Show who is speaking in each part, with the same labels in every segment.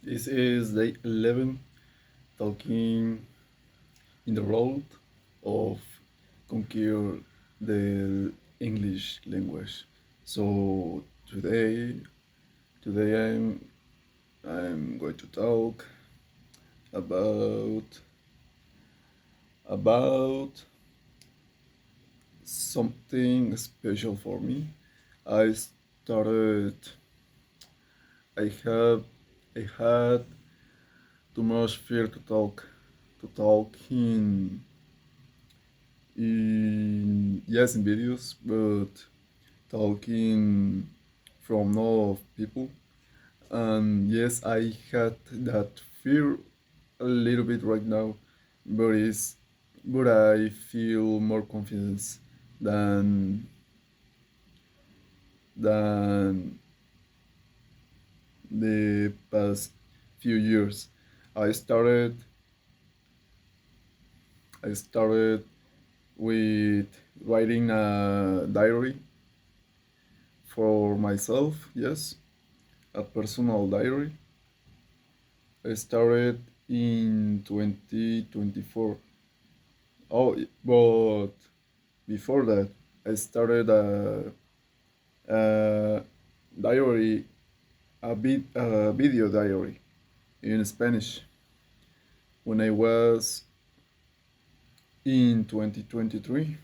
Speaker 1: This is day 11 talking in the road of conquer the English language. So today I'm going to talk about about something special for me. I started I have I had too much fear to talk in yes in videos, but talking from no people. And yes, I had that fear a little bit right now, but I feel more confidence than than the past few years. I started I started with writing a diary for myself, yes, a personal diary. I started in 2024. Oh, but before that, I started a diary, a video diary in Spanish when I was in 2023.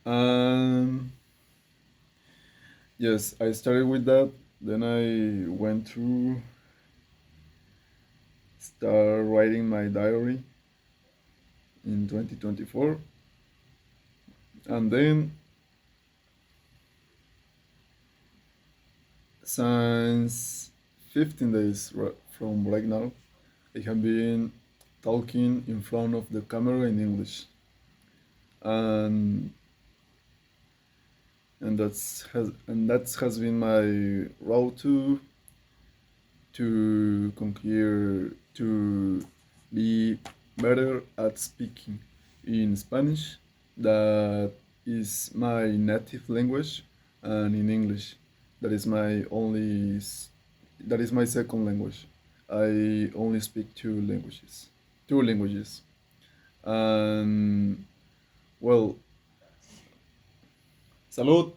Speaker 1: And yes, I started with that. Then I went to start writing my diary in 2024. And then since 15 days from right now, I have been talking in front of the camera in English, and that has been my route to conquer to be better at speaking in Spanish. That is my native language, and in English, that is my only that is my second language. I only speak two languages, and well, salud.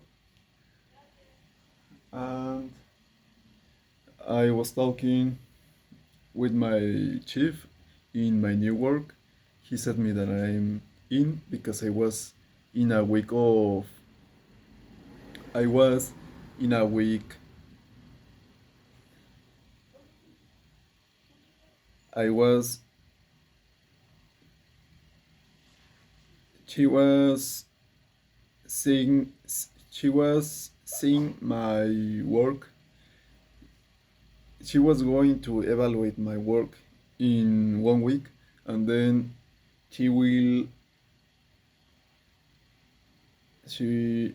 Speaker 1: And I was talking with my chief in my new work. He said me that I'm in because in a week of I was in a week I was she was seeing she was seeing my work. She was going to evaluate my work in 1 week, and then she will she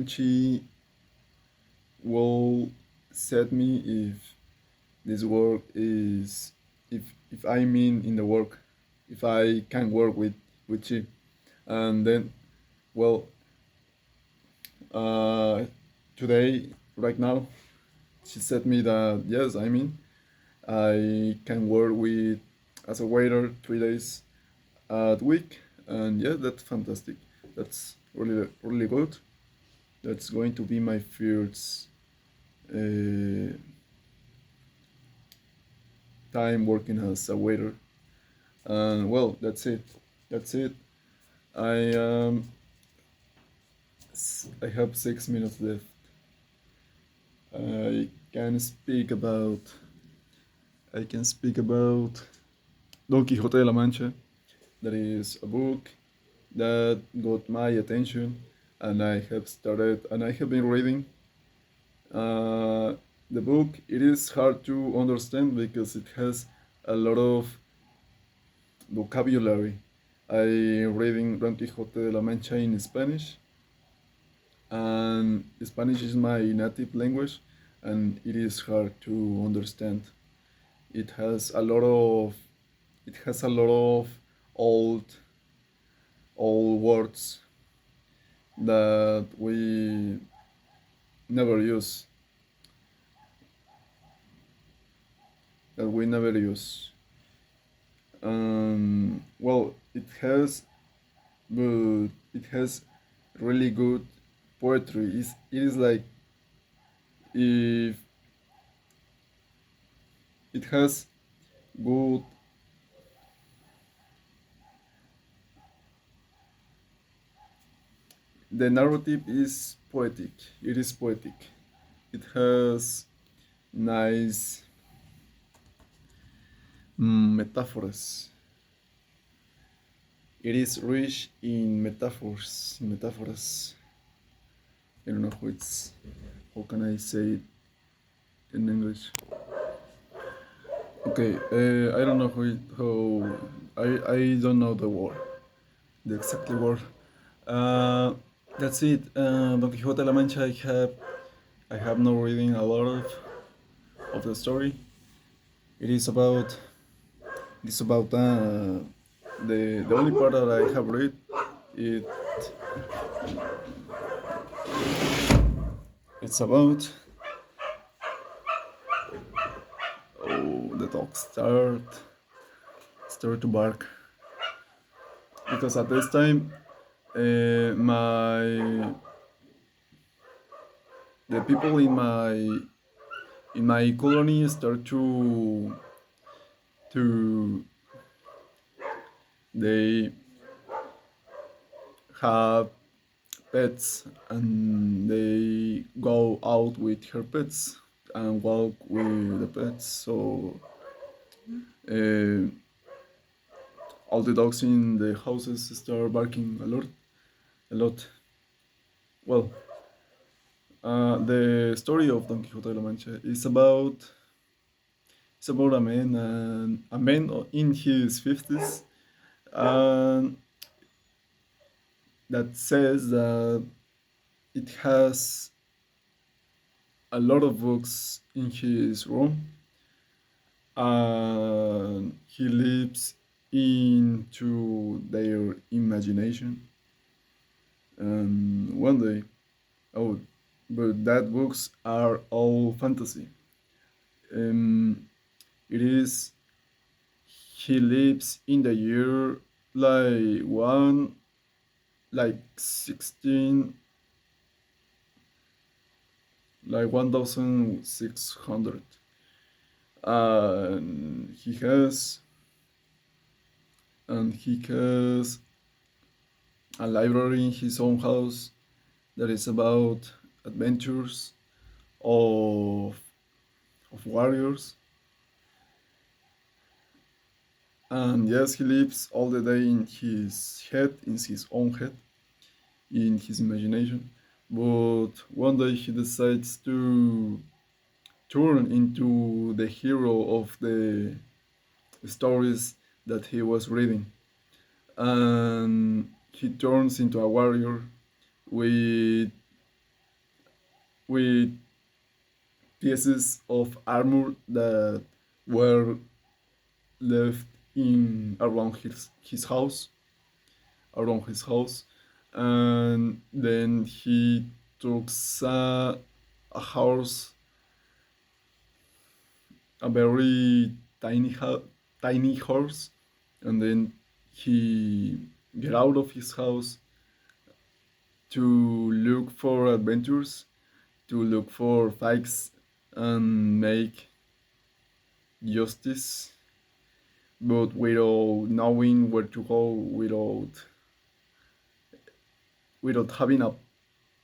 Speaker 1: she will set me if this work is if I'm in the work, if I can work with she. And then, well, uh, today, right now, she said me that yes, I can work with as a waiter 3 days a week, and yeah, that's fantastic. That's really good. That's going to be my first uh, time working as a waiter. And well, that's it. I I have 6 minutes left. I can speak about I can speak about Don Quixote de la Mancha. That is a book that got my attention, and I have been reading. Uh, the book, it is hard to understand because it has a lot of vocabulary. I reading Don Quixote de la Mancha in Spanish, and Spanish is my native language, and it is hard to understand. It has a lot of old old words that never use, that we never use. Well, it has, but it has really good poetry. It is like if it has good, the narrative is poetic. It is poetic. It has nice metaphors. It is rich in metaphors. Metaphors. I don't know how it's. How can I say it in English? Okay, I don't know I don't know the word, the exact word. Uh, that's it. Don Quixote de la Mancha. I have no reading a lot of the story. It is about it's about the only part that I have read. It it's about, oh, the dog start to bark, because at this time my the people in my colony start to they have pets, and they go out with her pets and walk with the pets. So uh, all the dogs in the houses start barking a lot. Well, the story of Don Quixote de la Mancha is about a man in his 50s, and that says that it has a lot of books in his room, and he lives into their imagination. And one day, oh, but that books are all fantasy. Um, it is he lives in the year like one like 16 like 1600, and he has a library in his own house that is about adventures of warriors. And yes, he lives all the day in his own head, in his imagination. But one day he decides to turn into the hero of the stories that he was reading. And he turns into a warrior with with pieces of armor that were left in around his house. And then he took a horse, a very tiny horse, and then he get out of his house to look for adventures, to look for fights, and make justice, but without knowing where to go, without having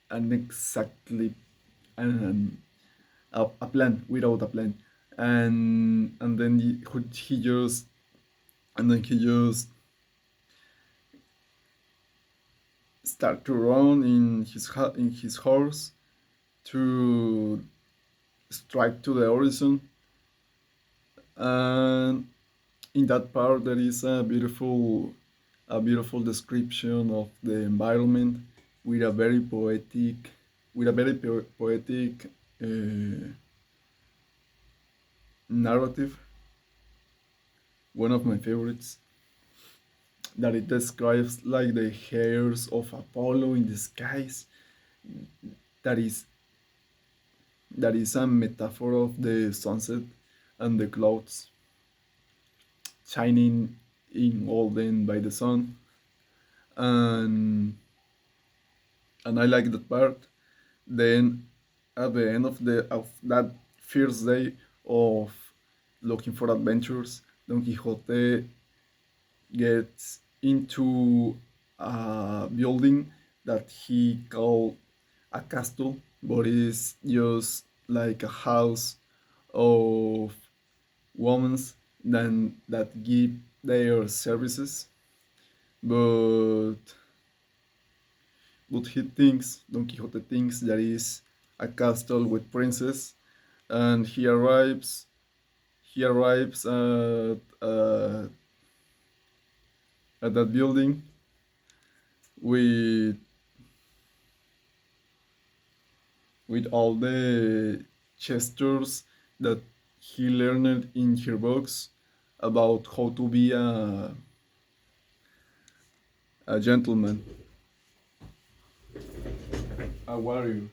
Speaker 1: an exactly an, a plan, without a plan. And then he just and then he just start to run in his horse to strike to the horizon. And in that part there is a beautiful description of the environment with a very poetic uh, narrative, one of my favorites, that it describes like the hairs of Apollo in the skies, that is that is a metaphor of the sunset and the clouds shining in golden by the sun, and I like that part. Then at the end of that first day of looking for adventures, Don Quixote gets into a building that he called a castle, but it's just like a house of women that give their services. But Don Quixote thinks that is a castle with princess, and he arrives at that building with all the gestures that he learned in her books about how to be a gentleman, a warrior.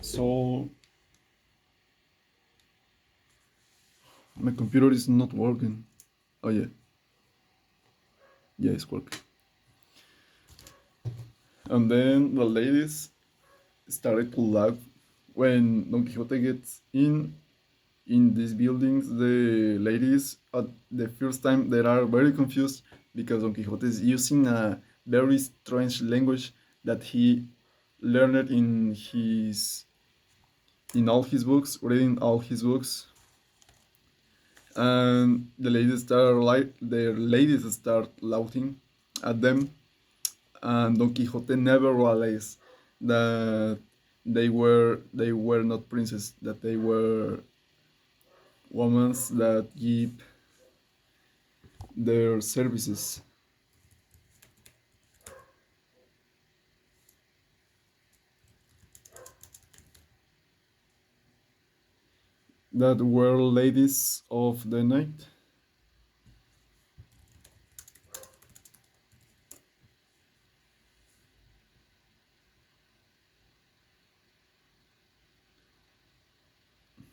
Speaker 1: So my computer is not working. Oh yeah, yeah, it's working. And then the ladies started to laugh when Don Quixote gets in these buildings. The ladies at the first time they are very confused because Don Quixote is using a very strange language that he learned in all his books, reading all his books. And the ladies start laughing at them, and Don Quixote never realized that they were not princes, that they were women that give their services, that were ladies of the night.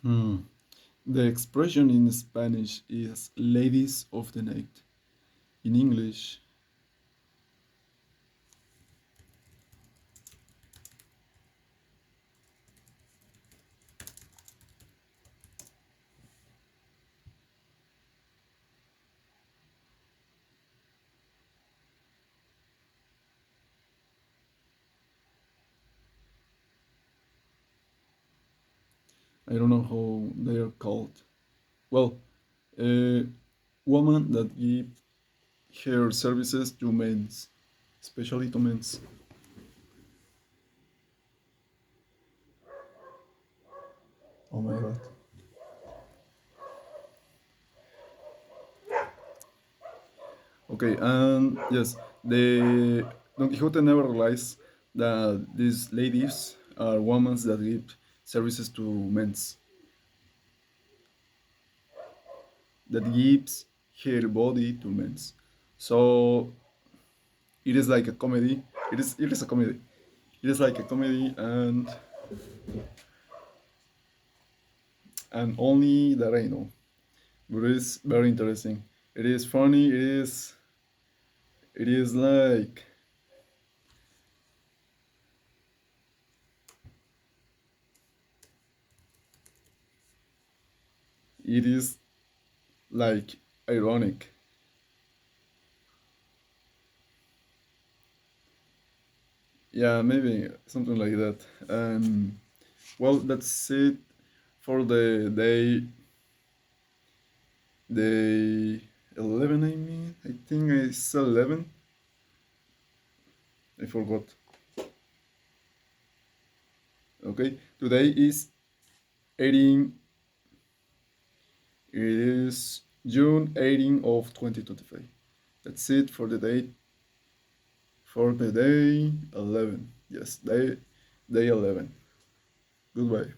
Speaker 1: Hmm. The expression in Spanish is ladies of the night. In English, I don't know how they are called. Well, a woman that give her services to men, especially to men. Oh my god. Okay, and yes, the Don Quixote never realized that these ladies are women that give services to men, that gives her body to men. So it is like a comedy. It is a comedy. It is like a comedy, and only that I know. But it is very interesting. It is funny. It is like it is like ironic. Yeah, maybe something like that. Well, that's it for the day 11. I mean, I think it's 11. I forgot. Okay, today is 18. It is June 18 of 2025. That's it for the day 11. Yes, day 11. Goodbye.